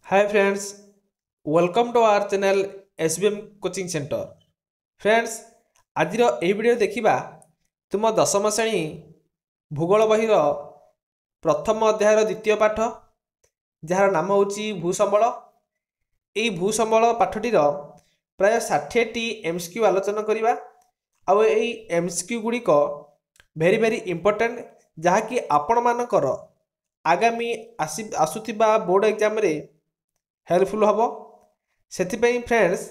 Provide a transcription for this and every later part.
Hi friends, welcome to our channel SBM Coaching Center. Friends, ଆଜିର ଏହି video ଦେଖିବା ତୁମ ଦଶମ ଶ୍ରେଣୀ ଭୂଗୋଳ ବହିର ପ୍ରଥମ ଅଧ୍ୟାୟର ଦ୍ୱିତୀୟ ପାଠ ଯାହାର ନାମ ହେଉଛି ଭୂସମ୍ବଳ। ଏହି ଭୂସମ୍ବଳ ପାଠଟିର ପ୍ରାୟ 60ଟି MCQ ଆଲୋଚନା କରିବା ଆଉ ଏହି MCQ ଗୁଡ଼ିକ ଭେରି ଇମ୍ପୋର୍ଟାଣ୍ଟ ଯାହାକି ଆପଣମାନଙ୍କର ଆଗାମୀ ଆସୁଥିବା ବୋର୍ଡ଼ ଏକ୍ଜାମରେ हेल्पफुल हम से फ्रेंड्स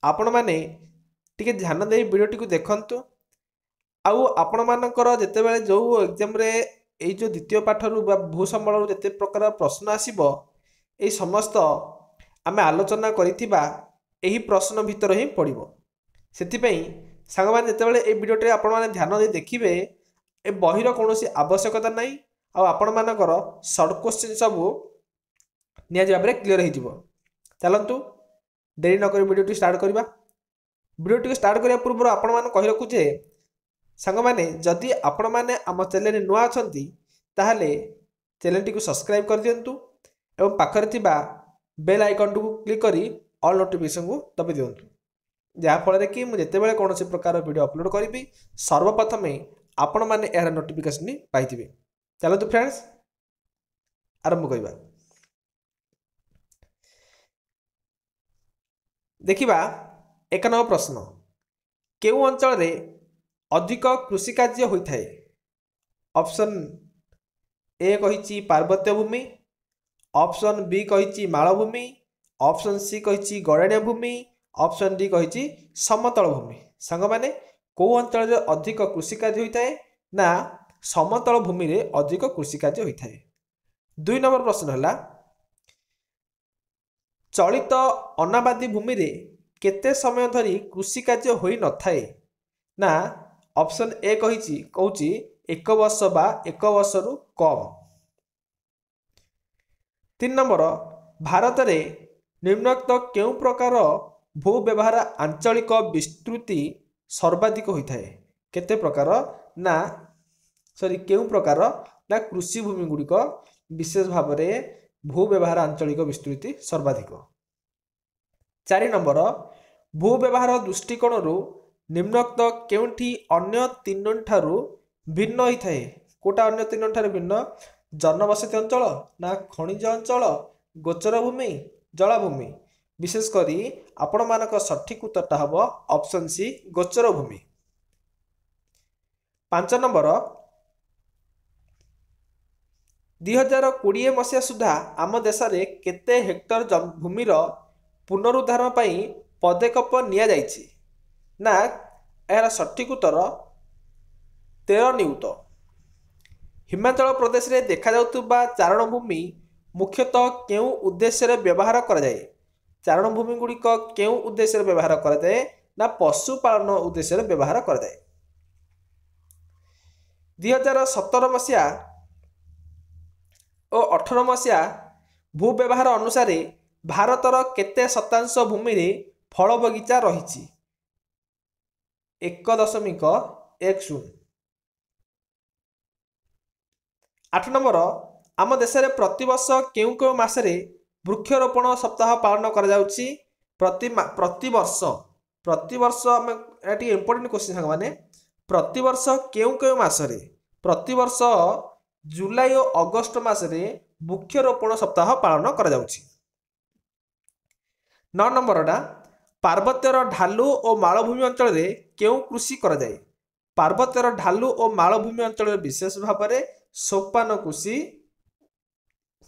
आपण मैंने टी ध्यान दे वीडियोटी को देखु आउ आपण मानकर जिते बड़े जो एग्जाम रे यही जो द्वितीय पाठर भूसम्बल जिते प्रकार प्रश्न आसब ये समस्त आम आलोचना करिथिबा एही प्रश्न भितर ही पड़ो से सांग मैंने जिते बड़े वीडियोटे आपण मैंने ध्यान दे देखिए ए बहिर कौन आवश्यकता नहीं आपण मानकर सर्ट क्वेश्चन सब निहाती भाव में क्लीयर हो चलतु डेरी नक वीडियो स्टार्ट करवा। वीडियो स्टार्ट करने पूर्व आपण मान कही रखुचे सांग मैंने जदि आपण मैंने आम चैनल नुआ अच्छा ताहले चैनल टी सब्सक्राइब कर दिंतु एवं पाखरे बेल आइकन को क्लिक करी ऑल नोटिफिकेशन को दबी दिंतु जहाँफल कि मुझे कौन प्रकार वीडियो अपलोड करी सर्वप्रथम आपण मैंने यार नोटिफिकेशन पाई। चलतु फ्रेंड्स आरंभ करवा। देखिबा एक नंबर प्रश्न केउ अंचल रे अधिक कृषि कार्य होता है। ऑप्शन ए कही पार्वत्य भूमि, ऑप्शन बी कही मालभूमि, ऑप्शन सी कही गड़ाणिया भूमि, ऑप्शन डी कही समतल भूमि। सांग माने कौ अंचल रे अधिक कृषि कार्य होता है ना समतल भूमि रे अधिक कृषि कार्य होता है। 2 नंबर प्रश्न है चलित अनाबादी भूमि रे केते समय धरी कृषि कार्य होई न थाए ना ऑप्शन ए कही कहूँ 1 वर्ष बा 1 वर्ष रु कम। 3 नंबर भारत रे निम्नलिखित केउ प्रकार भू व्यवहार आंचलिक विस्तृति सर्वाधिक होता है। केते प्रकार ना केउ प्रकार ना कृषि भूमि गुड़िक विशेष भाव में भू व्यवहार आंचलिक विस्तृति सर्वाधिक। 4 नंबर भू व्यवहार दृष्टिकोण निम्नलिखित केउठी अन्य 3 ठारू भिन्न होता है। कोटा अन्य 3 ठारू भिन्न जनबसति अंचल ना खनिज अंचल गोचर भूमि जलाभूमि। विशेषकर आपण मानक सठिक उत्तरटा हम ऑप्शन सी गोचर भूमि। 5 नंबर 2020 मसीहा सुधा आम देश में केते हेक्टर भूमिर पुनरुद्धारण पर पदक्षेप निया जाइछि ना यार सठिक उत्तर 13 नियुत। हिमाचल प्रदेश रे देखा जाउतबा चारण भूमि मुख्यतः केउ उद्देश्य व्यवहार करा जाए। चारण भूमि गुड़िक केउ उद्देश्य व्यवहार करा जाए ना पशुपालन उद्देश्य व्यवहार करा जाए। 2017 मसीहा और 18 मसीहा भू व्यवहार अनुसार भारतर केते शतांश भूमि रे फल बगीचा रही 1.10। 8 नंबर आम देश में प्रतिवर्ष केउ केउ मासरे वृक्षरोपण सप्ताह पालन करा जाउछि। प्रतिवर्ष आम इम्पोर्टेंट क्वेश्चन सांग माने प्रतिवर्ष केउ केउ मासरे प्रतिवर्ष जुलाई और अगस्त मासरे वृक्षरोपण सप्ताह पालन करा जाउछि। 9 नंबर पार्वत्यर ढालू और मालभूमि अंचल रे केउ कृषि करा जाए। पार्वत्यर ढालू और मालभूमि अंचल विशेष भाव में सोपान कृषि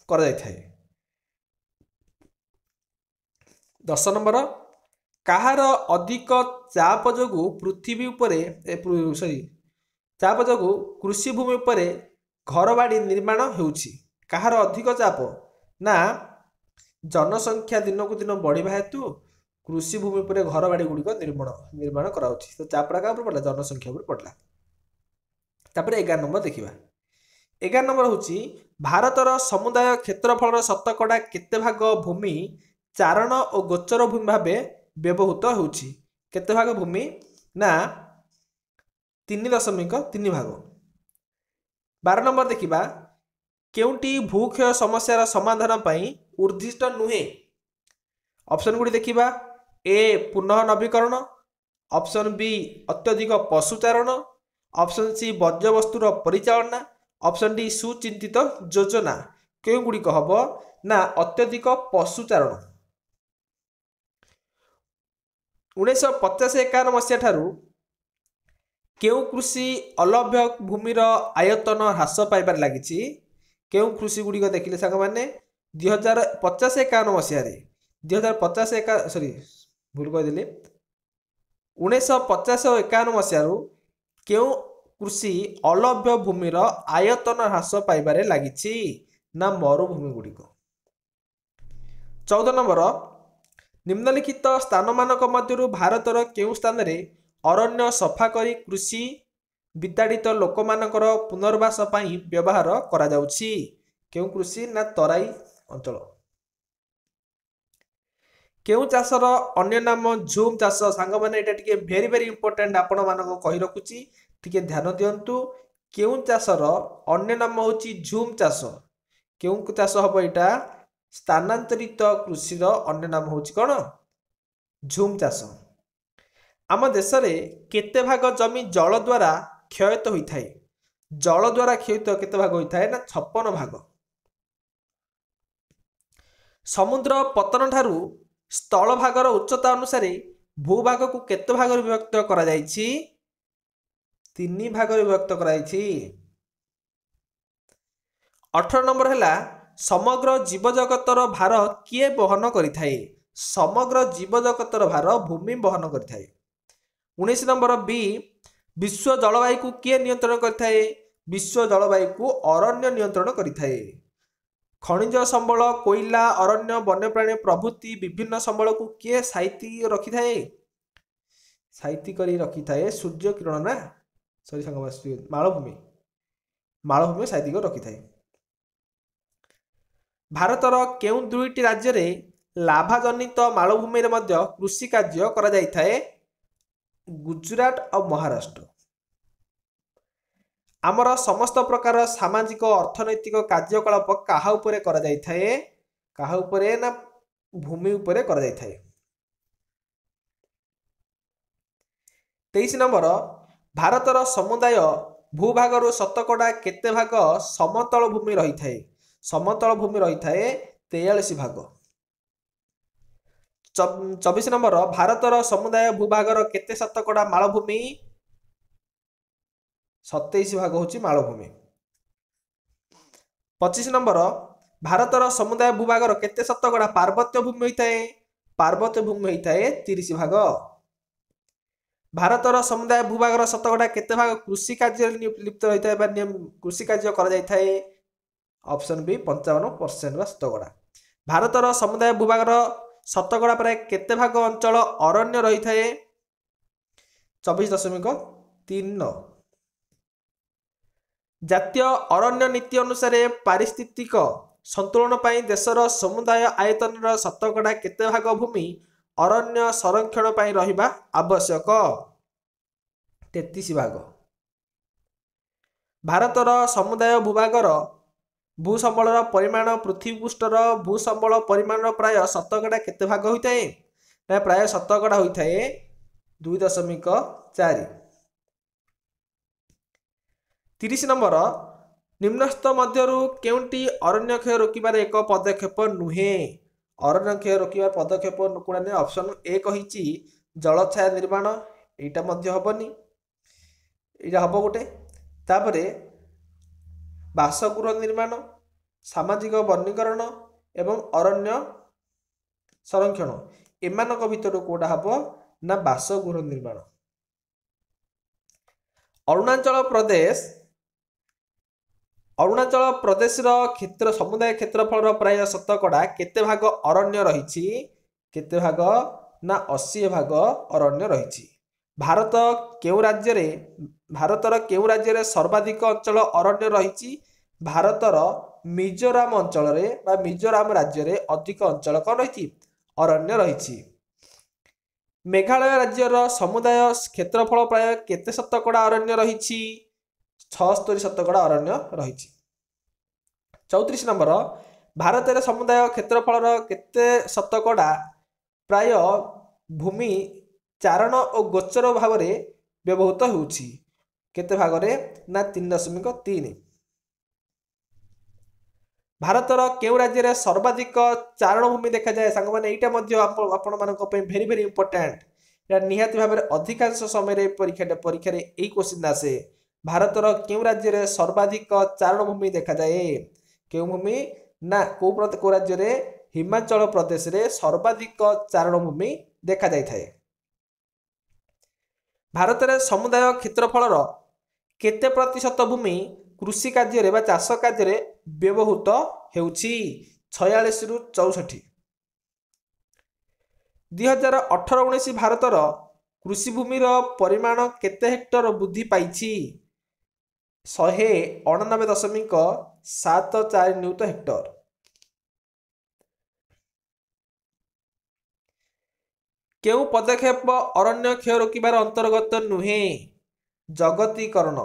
करा जाय थाए। 10 नंबर कहार अधिक चाप जोगु पृथ्वी उपरे चाप जोगु कृषि भूमि उपरे घर बाड़ी निर्माण होउछि। कहार अधिक चाप ना जनसंख्या दिन को दिन बढ़िबा हेतु कृषि भूमि पर घर बाड़ी गुड़िक निर्माण कराउछि। तो चापड़ा क्या पड़ला जनसंख्या पर पड़ला। तापर 11 नंबर देखिबा। 11 नंबर होछि भारतर समुदाय क्षेत्रफल शतकड़ा केते भाग भूमि चारण और गोचर भूमि भावे व्यवहृत होउछि। केते भाग भूमि ना 3.3 भाग। 12 नंबर देखिबा केउटी भूक्षय समस्यार समाधान पाई ଉର୍ଦ୍ଦିଷ୍ଟ ନୁହେଁ? ऑप्शन गुड़ी देखिबा। ए पुनः नवीकरण, ऑप्शन बी अत्यधिक पशुचारण, ऑप्शन सी वर्ज्यवस्तुर परिचालना, ऑप्शन डी सुचिंतित योजना। क्यों गुड़िक हम ना अत्यधिक पशुचारण। 1950-51 मसीहा ठारू केउ कृषि अलभ्य भूमिर आयतन ह्रास पाइबार लगी। केउ कृषि गुड़िक देखिले सांग मैंने 2050-51 मसीह 2050 सॉरी भूल कहीदेली 1950-51 मसीह केउ कृषि अलभ्य भूमिर आयतन ह्रास पाइबार लगी ना मरुभूमि गुड़िक। 14 नंबर निम्नलिखित स्थान मानक मध्यरु भारतर केउ स्थान रे अरण्य सफा करी कृषि विताड़ित लोक मानकर पुनर्वास पाई व्यवहार करा जाउछि। केउ कृषि ना तराई अंचल। केउ चाषर अन्य नाम झूम चाष। सांग माने एटा टिके वेरी वेरी इंपोर्टेंट आपण मानको कहि रखुछि, टिके ध्यान दियंतु। केउ चाषर अन्य नाम होछि झूम चाष। केउ चाष हबो एटा स्थानांतरित कृषिर अन्य नाम होछि कोन? झूम चाष। आम देश में केते भाग जमी जल द्वारा क्षयित होता है? जल द्वारा क्षयित केते भाग होता है ना 56 भाग। समुद्र पतन ठारू स्थल भागर उच्चता अनुसार भूभाग को केते भाग विभक्त करा जायछि? 3 भाग विभक्त करा जायछि। 18 नंबर है समग्र जीवजगतर भार किए बहन करिथाए? समग्र जीवजगतर भार भूमि बहन करिथाए। 19 नंबर बी विश्व जलवायु को किए नियंत्रण करिथाए? विश्व जलवायु को अरण्य नियंत्रण करिथाए। खनिज संबल कोयला अरण्य वन्यप्राणी प्रभृति विभिन्न संबल को किए साइती रखिथाए? साइती करी रखिथाए सूर्य किरण ना सॉरी संग मालभूमि। मालभूमि साइती कर रखिथाए। भारतर केउ दुईटी राज्य रे लाभा जनित मालभूमि रे मध्य कृषि कार्य करा जायथाए? गुजरात और महाराष्ट्र। आमर समस्त प्रकार सामाजिक अर्थनैतिक कार्यकलाप कहा उपरे करा जायथाए? कहा उपरे ना भूमि उपरे करा जायथाए। 23 नंबर भारतर समुदाय भूभागर शतकड़ा केते भाग समतल भूमि रही थाए? समतल भूमि रही थाए 43 भाग। 24 नंबर भारतर समुदाय भूभागर केते शतकड़ा मालभूमि? 27 भाग होची मालभूमि। 25 नंबर भारतर समुदाय भूभागर केते शतकड़ा पार्वत्य भूमि होता है? पार्वत्य भूमि होता है 30 भाग। भारतर समुदाय भूभागर शतकड़ा केते भाग कृषि कार्य लिप्त रहता है? कृषि कार्य करा जायता है? ऑप्शन बी 55% बा शतकड़ा। भारतर समुदाय भूभागर शतकड़ा प्राय केते भाग अंचल अरण्य रही थाए? 24.39। जातीय अरण्य नीति अनुसार पारिस्थितिक संतुलन पाई देशर समुदाय आयतन शतकड़ा केते भाग भूमि अरण्य संरक्षण पाई रहिबा आवश्यक? 33 भाग। भारतर समुदाय भूभागर भूसंबलर परिमाण पृथ्वी पृष्ठर भूसंबल परिमाण प्राय शतकड़ा केते भाग होता है? प्राय शतकड़ा होता है 2.4। 30 नंबर निम्नस्थ मध्यरु केउंटी अरण्य क्षय रोकिबार एक पदक्षेप नुहे? अरण्य क्षय रोकिबार पदक्षेप नुकुड़ाने ऑप्शन ए कहिछि जलछाया निर्माण। एटा मध्य हबनी, एटा हबो गोटे। तापरे बासगृह निर्माण, सामाजिक वनीकरण एवं अरण्य संरक्षण एमानक भितर कोडा हबो ना बासगृह निर्माण। अरुणाचल प्रदेश क्षेत्र समुदाय क्षेत्रफल प्राय शतकड़ा केते भाग अरण्य रही? केते भाग ना 80 भाग अरण्य रही। भारतर केउ राज्य रे सर्वाधिक अंचल अरण्य रही? भारतर मिजोराम अंचल रे बा मिजोराम राज्य रे अधिक अंचल कौन रही? अरण्य रही। मेघालय राज्यर समुदाय क्षेत्रफल प्राय केते शतकड़ा अरण्य रही? 76 शतकड़ा अरण्य रही। 34 नंबर ଭାରତରେ ସମୁଦାୟ क्षेत्रफल केते शतकड़ा प्राय भूमि चारण और गोचर भाव में व्यवहृत होउछि केते भागरे ना 3.3। भारतर केउ राज्य में सर्वाधिक चारण भूमि देखा जाए सांग माने एटा मध्य आपण मानक पे भेरी भेरी इंपोर्टेंट या निहाती भाव में अधिकांश समय परीक्षा रे एई क्वेश्चन आसे भारतर केउ राज्य में सर्वाधिक चारण भूमि देखा जाए केउ भूमि ना को राज्य रे हिमाचल प्रदेश रे सर्वाधिक चारण भूमि देखा जाय थाए। भारत रे समुदाय क्षेत्रफल केते प्रतिशत भूमि कृषि कार्य रे बा चाष कार्य रे व्यवहृत हेउछि 46 रु 64। 2018-19 भारतर कृषि भूमिर परिमाण केते हेक्टर वृद्धि पाइछि 199.74 न्यूट हेक्टर। केउ पदक्षेप अरण्य क्षय रोकिबार अंतर्गत नुहे जगतीकरण।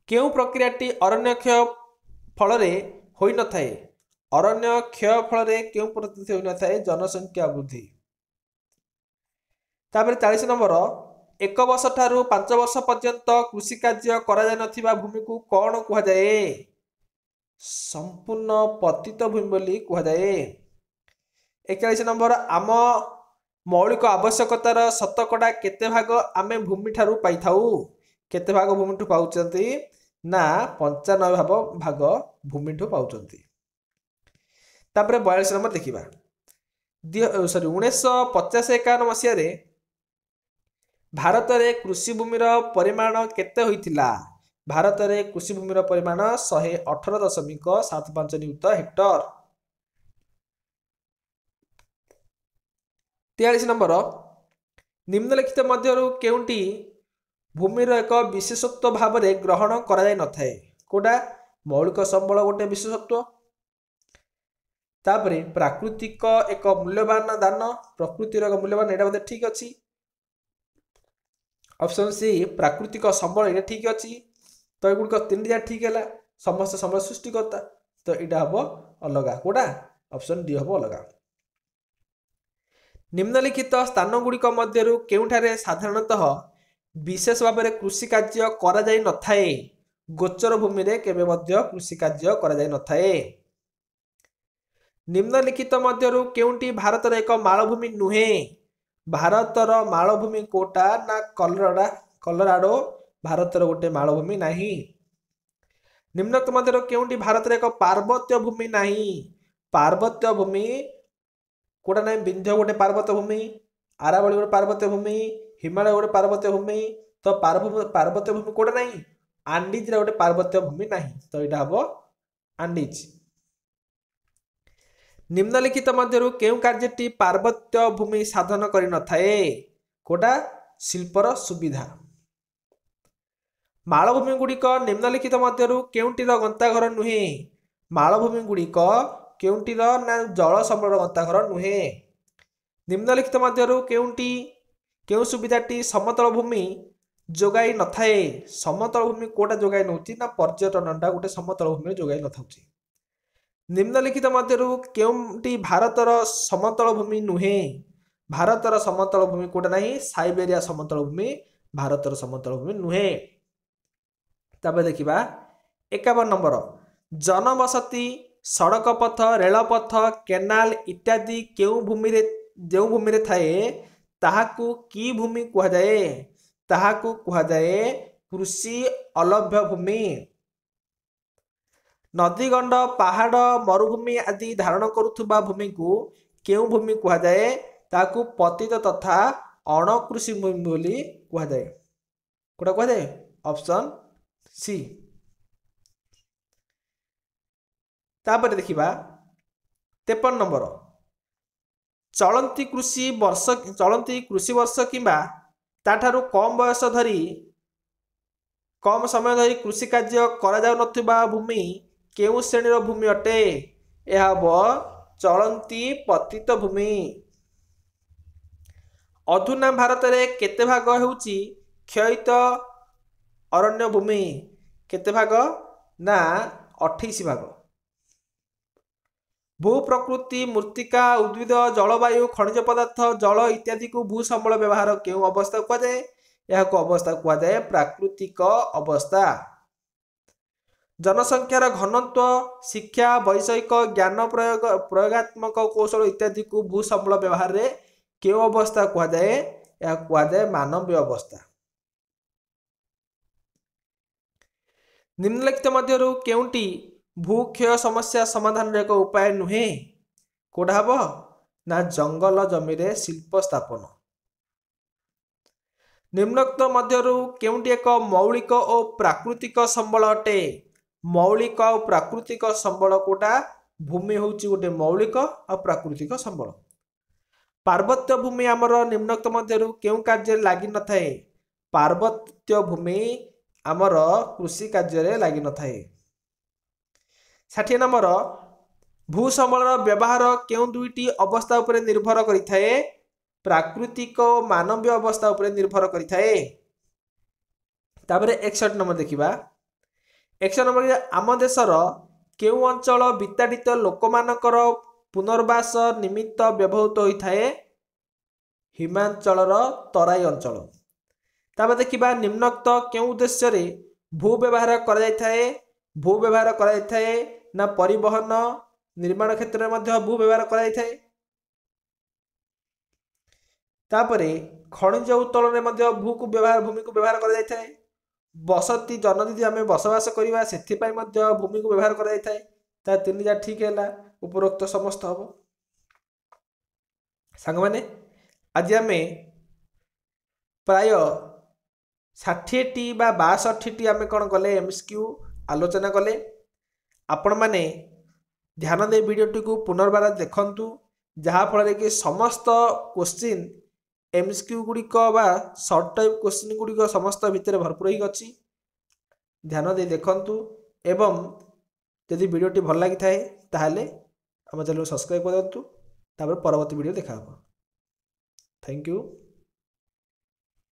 केउ प्रक्रियाटी अरण्य क्षय फल होई न थाए अरण्य क्षय फल केउ प्रक्रिया होई न थाए जनसंख्या वृद्धि। तापर 40 नंबर 1 वर्ष ठारू 5 वर्ष पर्यंत कृषि कार्य करा जाय नथिबा भूमि को कौन कुहा जाए संपूर्ण पतित भूमि बोली कुहा जाए। 41 नंबर आम मौलिक आवश्यकतार शतकड़ा केते भाग आमे भूमि ठारू पाई थाउ केते भाग भूमि ठू पाउचंती ना 95 भाग भूमि ठू पाउचंती। तापर 42 नंबर देखिबा 1950-51 मसिया रे भारत रे कृषि भूमिर परिमाण केते होइतिला भारत रे कृषि भूमिर परिमाण 118.75 न्यूट हेक्टर। 43 नंबर निम्नलिखित मध्यरु केउंटी भूमिर एक विशेषत्व भाव में ग्रहण करा जाय नथाए कोडा मौलिक संबल गोटे विशेषत्व। तापरे प्राकृतिक एक मूल्यवान दान प्रकृतिर एक मूल्यवान एटा मते ठीक अछि। ऑप्शन सी प्राकृतिक संबल ये ठीक अच्छी तो एगुड़िक तीन जा ठीक है समस्त संबल सृष्टि करता तो यहाँ हम अलग कोड़ा ऑप्शन डी हम अलग। निम्नलिखित स्थान गुड़िक मध्यरु केउठारे साधारणतः विशेष भाव में कृषि कार्य करा जाय नथाए गोचर भूमि रे केबे मध्य कृषि कार्य करा जाय नथाए। निम्नलिखित मध्यरु केउंटी भारतर एक मालभूमि नुहे भारतर मालभूमि कोटा ना कलराडो भारतर गोटे मालभूमि नहीं। निम्नलिखित मध्यरु केउंटी भारतर एक पार्वत्य भूमि नहीं पार्वत्य भूमि कोटा नहीं विंध्य गोटे पार्वत्य भूमि आरावली गोटे पार्वत्य भूमि हिमालय गोटे पार्वत्य भूमि तो पार्वत्य भूमि कोटा नहीं आंडीज गोटे पार्वत्य भूमि नहीं तो यहाँ हम आंडीज। निम्नलिखित मध्यरु केउ कार्यटी पार्वत्य भूमि साधन करि नथाए कोटा शिल्पर सुविधा। मालभूमि गुड़िक निम्नलिखित मध्यरु केउंटीर गंताघर नुहे मालभूमि गुड़िक केउंटीर ना जल संबल गंताघर नुहे। निम्नलिखित मध्यरु केउंटी केउ सुविधाटी समतल भूमि जोगाई नथाए समतल भूमि कोटा जोगाई नउची ना पर्यटनटा गोटे समतल भूमि जोगाई नथाउची। निम्नलिखित मध्यरु केउंटी भारतर समतल भूमि नुहे भारतर समतल भूमि कोटा नहीं साइबेरिया समतल भूमि भारतर समतल भूमि नुहे। तबे देखिबा 51 नंबर जनबसती सड़क पथ रेलपथ केनाल इत्यादि केउ भूमि रे जेउ भूमि रे थाए ताहाकू की भूमि कुहा जाए ताहाकू कुहा जाए कृषि अलभ्य भूमि। नदी गंड पहाड़ मरुभूमि आदि धारण करुथुबा भूमि को केउ भूमि कुहा जाए ताकू पतित तथा अणकृषि भूमि बोली कुहा जाए कोटा कुहा जाए ऑप्शन सी। तापर देखिबा 53 नंबर चलंती कृषि वर्ष किंबा ताठारु कम बयस धरी कम समय धरी कृषि कार्य करा जाउ नथिबा भूमि केउ श्रेणीर भूमि अटे यह चलंती पतित भूमि। अधुना भारत रे केते भाग हेउची क्षयित अरण्य भूमि केते भाग ना 28 भाग। भू प्रकृति मृत्तिका उद्भिद जलवायु खनिज पदार्थ जल इत्यादि को भूसंबल व्यवहार केउं अवस्था कहुए? यह अवस्था कहुए प्राकृतिक अवस्था। जनसंख्यार घनत्व शिक्षा वैषयिक ज्ञान प्रयोगात्मक कौशल इत्यादि को भूसंबल व्यवहार रे केउं अवस्था कहुए? यह कहुए मानवीय अवस्था। निम्नलिखित मध्यरु केउंटी भूक्षय समस्या समाधान एक उपाय नुहे? कोडा हबो ना जंगल जमी रे शिल्प स्थापन। निम्नलिखित मध्यरु केउंटी एक मौलिक और प्राकृतिक संबल अटे? मौलिक और प्राकृतिक संबल कोटा? भूमि होउची गोटे मौलिक और प्राकृतिक संबल। पार्वत्य भूमि आमर निम्नलिखित मध्यरु केउं कार्य लागि न थाए? पार्वत्य भूमि आमर कृषि कार्य रे लागि न थाए। 60 नंबर भूसंबल व्यवहार केउं दुईटी अवस्था उपरे निर्भर करि थाए? प्राकृतिक और मानवीय अवस्था उपरे निर्भर करि थाए। तापरे 61 नंबर देखिबा। 61 नंबर आम देशर केउं अंचल विताड़ित लोकमानकर पुनर्वास निमित्त व्यवहृत होइथाए? हिमांचलर तराई अंचल। तापर देखिबा निम्नलिखित केउं उद्देश्य रे भू व्यवहार करा जायथाए? भू व्यवहार करा जायथाए ना परिवहन निर्माण क्षेत्र में मध्य भू व्यवहार करा जायथाए। तापरे खनिज उत्तोलन में मध्य भूमि को व्यवहार करा जायथाए। बसती जनदीदी आमे बसवास करिबा सेथि पई मध्य भूमि को व्यवहार करा जायथाए। ता तीन जा ठीक हैला उपरोक्त समस्त हबो। सांग माने आज आमे प्राय 60 टी बा 62 टी आमे कोन कले एमसीक्यू आलोचना कले। आपण माने ध्यान दे वीडियोटी को पुनर्बार देखंतु जहा फल कि समस्त क्वेश्चन एमसीक्यू गुड़िक बा शॉर्ट टाइप क्वेश्चन गुड़िक समस्त भितर भरपूर ही अच्छी। ध्यान दे देखंतु एवं यदि वीडियोटी भल लगी थाए ताहले हम चैनल सब्सक्राइब करंतु। तापर परवर्ती वीडियो देखा। Thank you.